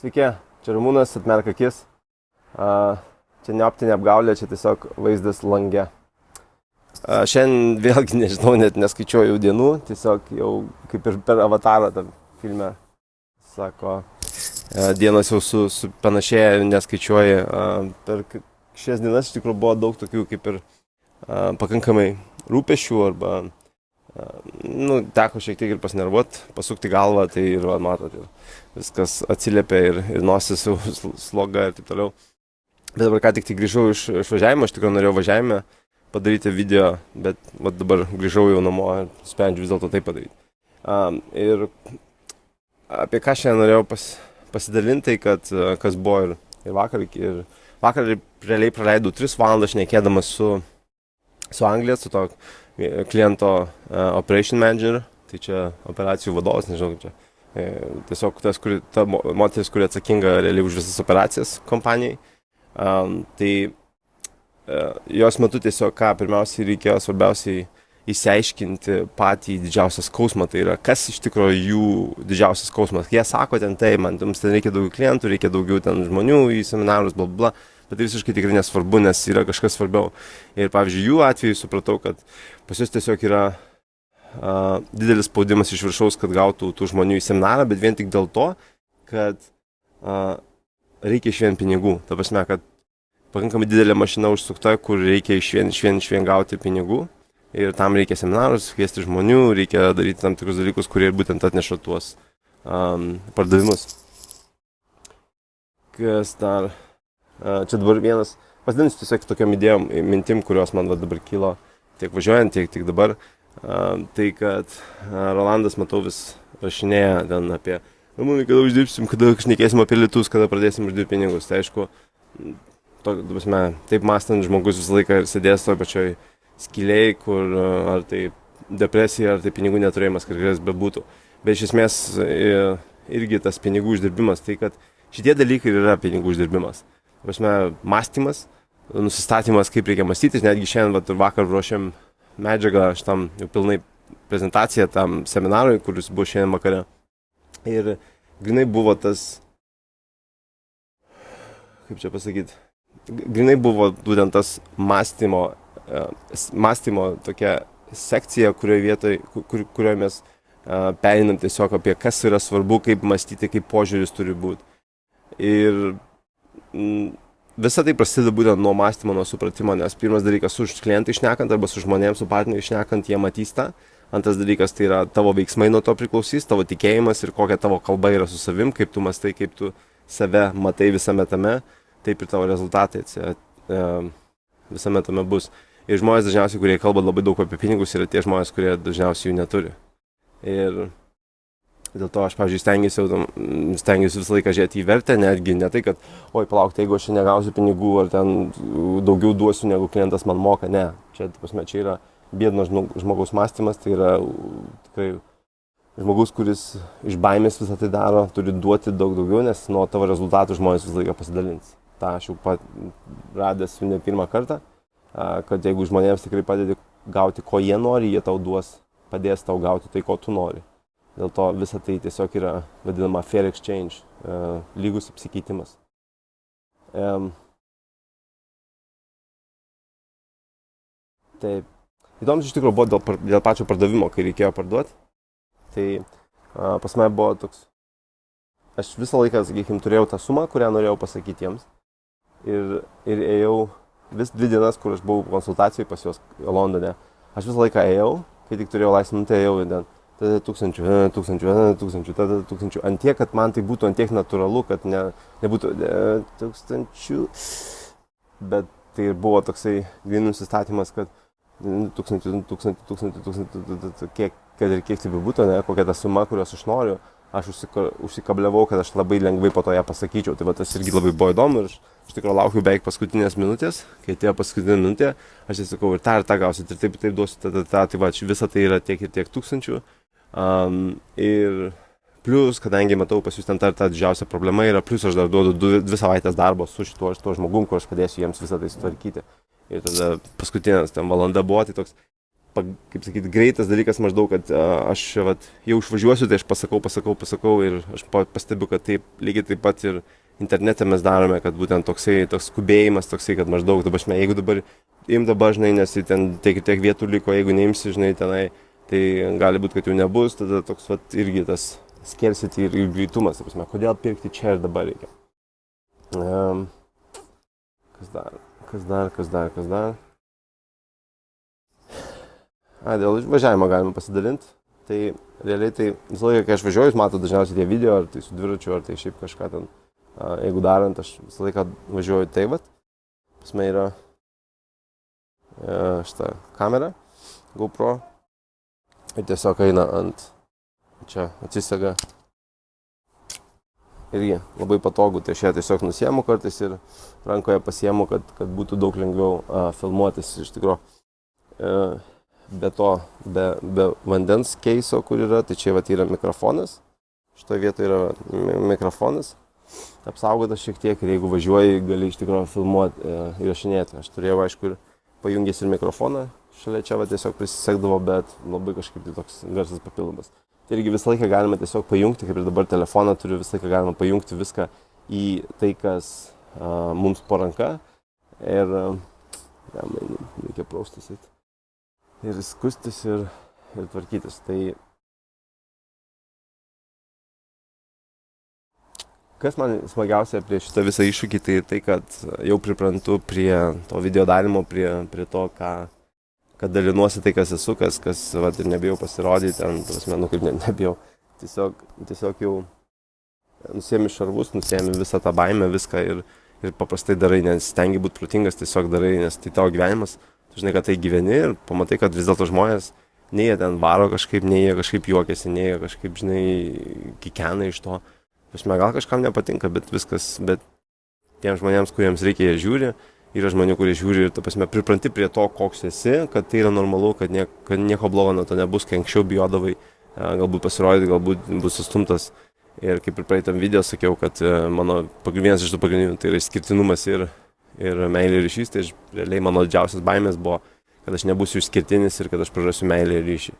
Sveiki, čia Ramūnas, atmerk akis. Čia ne optinė apgaulė, čia tiesiog vaizdas lange. Šiandien vėlgi nežinau, net neskaičiuoju dienų, tiesiog jau kaip ir per Avatarą tam filme sako, dienos jau panašėja, neskaičiuoju. Per šias dienas iš tikrųjų buvo daug tokių kaip ir pakankamai rūpesčių arba teko šiek tiek ir pasinervuot, pasukti galvą, tai ir matot, viskas atsiliepia ir nosis sloga ir taip toliau. Bet dabar ką tik grįžau iš važiavimo, aš tikrai norėjau važiavime padaryti video, bet dabar grįžau jau namo ir sprendžiu vis dėlto tai padaryti. Ir apie ką šiandien norėjau pasidalinti, kas buvo ir vakar. Ir vakar realiai praleidau 3 valandas šnekėdamas su Anglija, su to kliento operation manager, tai čia operacijų vadovas, nežinau kaip čia. Tiesiog ta moteris, kuri atsakinga realiai už visas operacijas kompanijai. Tai jos metu tiesiog pirmiausiai reikėjo svarbiausiai išsiaiškinti patį didžiausią skausmą, tai yra kas iš tikrųjų jų didžiausias skausmas. Jie sako ten jums ten reikia daugiau klientų, reikia daugiau ten žmonių į seminarus, bla bla. Bet tai visiškai tikrai nesvarbu, nes yra kažkas svarbiau. Ir pavyzdžiui, jų atveju supratau, kad pas jūs tiesiog yra didelis spaudimas iš viršaus, kad gautų tų žmonių į seminarą, bet vien tik dėl to, kad reikia išvien pinigų. Ta prasme, kad pakankamai didelė mašina užsukta, kur reikia išvien gauti pinigų. Ir tam reikia seminarus, kviesti žmonių, reikia daryti tam tikrus dalykus, kurie būtent atneša tuos pardavimus. Kas dar? Čia dabar vienas, pasidalinsiu tiesiog tokiam idėjom, mintim, kurios man dabar kilo tiek važiuojant, tiek dabar. Tai, kad Rolandas, matau, vis rašinėja ten apie, Ramūnai, kada uždirbsim, kada šnekėsim apie litus, kada pradėsim uždirbti pinigus. Tai aišku, taip mąstant žmogus visą laiką sėdės toj pačioj skylėj, kur ar tai depresija, ar tai pinigų neturėjimas, kas bebūtų. Bet iš esmės irgi tas pinigų uždirbimas, tai kad šitie dalykai yra pinigų uždirbimas. Mąstymas, nusistatymas, kaip reikia mąstyti. Netgi šiandien vakar ruošiam medžiagą šitam jau pilnai prezentaciją tam seminarui, kuris buvo šiandien vakare. Ir grinai buvo tas, kaip čia pasakyti, grinai buvo būtent tas mąstymo tokia sekcija, kurioje mes pereinam tiesiog apie kas yra svarbu, kaip mąstyti, kaip požiūris turi būti. Ir visa tai prasideda būtent nuo mąstymo, nuo supratimo, nes pirmas dalykas su klientai šnekant arba su žmonėms, su partneriais šnekant, jie matys tą. Antras dalykas tai yra tavo veiksmai nuo to priklausys, tavo tikėjimas ir kokia tavo kalba yra su savim, kaip tu mąstai, kaip tu save matai visame tame, taip ir tavo rezultatai visame tame bus. Ir žmonės dažniausiai, kurie kalba labai daug apie pinigus, yra tie žmonės, kurie dažniausiai jų neturi. Ir dėl to aš, pavyzdžiui, stengiuosi visą laiką žiūrėti į vertę, netgi ne tai, kad, oi, palauk, jeigu aš negausiu pinigų ar ten daugiau duosiu, negu klientas man moka, ne. Čia yra biedno žmogaus mąstymas, tai yra tikrai žmogus, kuris iš baimės visą tai daro, turi duoti daug daugiau, nes nuo tavo rezultatų žmonės visą laiką pasidalins. Ta aš jau radęs ne pirmą kartą, kad jeigu žmonėms tikrai padedi gauti, ko jie nori, jie tau duos, padės tau gauti tai, ko tu nori. Dėl to visa tai tiesiog yra vadinama fair exchange, lygus apsikeitimas. Taip, įdomus iš tikrųjų buvo dėl pačio pardavimo, kai reikėjo parduoti. Tai pas mane buvo toks, aš visą laiką, sakykime, turėjau tą sumą, kurią norėjau pasakyti jiems. Ir ėjau vis 2 dienas, kur aš buvau konsultacijai pas juos Londone. Aš visą laiką ėjau, kai tik turėjau laisvą minutę, ėjau ten. Tada 1000, tada 1000. Ant tiek, kad man tai būtų ant tiek natūralu, kad nebūtų 1000. Bet tai buvo toksai grynų nusistatymas, kad 1000, kad ir kiek tai būtų, kokia ta suma, kurios aš noriu, aš užsikabliavau, kad aš labai lengvai po to ją pasakyčiau. Tai tas irgi labai buvo įdomu ir iš tikrųjų laukiu beveik paskutinės minutės. Kai atėjo paskutinė minutė, aš sakau, ir tą gausit, ir taip duosiu, tai visa tai yra tiek ir tiek tūkstančių. Ir plus, kadangi matau pas jūs ten ta didžiausia problema yra, plus aš dar duodu 2 savaitės darbo su šituo žmogum, kur aš padėsiu jiems visą tai sutvarkyti. Ir tada paskutinės ten valanda buvo, tai toks kaip sakyti, greitas dalykas maždaug, kad aš vat, jau išvažiuosiu, tai aš pasakau ir aš pastebiu, kad taip, lygiai taip pat ir internete mes darome, kad būtent toks skubėjimas, toksai, kad maždaug dabar, jeigu dabar žinai, nes ten tiek vietų liko, jeigu neimsi, žinai, tenai, tai gali būti, kad jau nebus, tada toks vat, irgi tas scarcity ir greitumas, kodėl pirkti čia ir dabar reikia. Kas dar? Dėl važiavimo galima pasidalinti. Tai realiai tai visą laiką, kai aš važiuoju, jūs matote dažniausiai tie video, ar tai su dviračiu, ar tai šiaip kažką ten. Jeigu darant, aš visą laiką važiuoju taip vat. Pas mane yra šitą kamerą, GoPro. Ir tiesiog eina ant čia atsisega. Irgi labai patogu, tai aš ją tiesiog nusiemu kartais ir rankoje pasiemu, kad būtų daug lengviau filmuotis iš tikrųjų. Be to, be vandens keiso, kur yra, tai čia vat yra mikrofonas. Šitoje vietoje yra mikrofonas. Apsaugotas šiek tiek ir jeigu važiuoji, gali iš tikrųjų filmuoti, įrašinėti. Aš turėjau, aišku, ir pajungęs ir mikrofoną. Šalia čia tiesiog prisisekdavo, bet labai kažkaip tai toks garsas papildomas. Tai irgi visą laiką galima tiesiog pajungti, kaip ir dabar telefoną turiu, visą laiką galima pajungti viską į tai, kas mums po ranka. Ir reikia praustis eiti. Ir skustis ir tvarkytis. Tai kas man smagiausia prie šitą visą iššūkį, tai kad jau priprantu prie to video darimo, prie to, kad dalinuosi tai, kas esu, kas vat, ir nebijau pasirodyti, ten, kaip nebijau. Tiesiog jau nusiemi šarvus, nusiemi visą tą baimę, viską ir paprastai darai, nes stengi būti protingas, tiesiog darai, nes tai tavo gyvenimas. Tu žinai, kad tai gyveni ir pamatai, kad vis dėlto žmonės, nei jie ten varo kažkaip, nei jie kažkaip juokiasi, nei jie kažkaip, žinai, kikena iš to. Gal kažkam nepatinka, bet tiems žmonėms, kuriems reikia, jie žiūri. Yra žmonių, kurie žiūri ir, pripranti prie to, koks esi, kad tai yra normalu, kad nieko blogo nuo to nebus, kai anksčiau bijodavai, galbūt pasirodyti, galbūt bus sustumtas. Ir kaip ir praeitam video sakiau, kad mano vienas iš tų pagrindinių tai yra išskirtinumas ir meilė ir ryšys, tai realiai mano didžiausias baimės buvo, kad aš nebūsiu išskirtinis ir kad aš prarasiu meilę ir ryšį.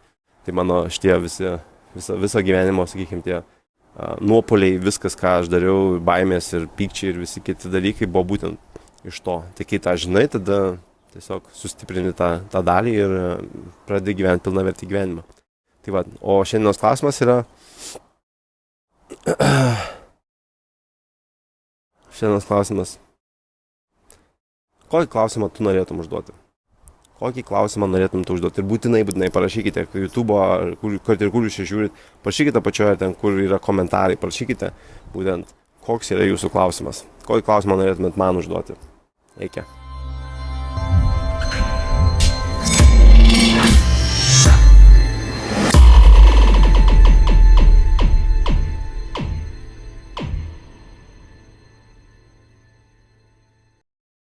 Tai mano šitie viso gyvenimo, sakykime, tie nuopoliai, viskas, ką aš dariau, baimės ir pykčiai ir visi kiti dalykai buvo būtent iš to. Tai kai tą žinai, tada tiesiog sustiprini tą dalį ir pradedi gyventi pilnavertį gyvenimą. Tai va, o šiandienos klausimas yra... Kokį klausimą tu norėtum užduoti? Kokį klausimą norėtum tu užduoti? Ir būtinai parašykite YouTube, kad ir kur jūs čia žiūrit, parašykite apačioje ten, kur yra komentarai, parašykite būtent, koks yra jūsų klausimas. Kokį klausimą norėtumėt man užduoti? Eikė.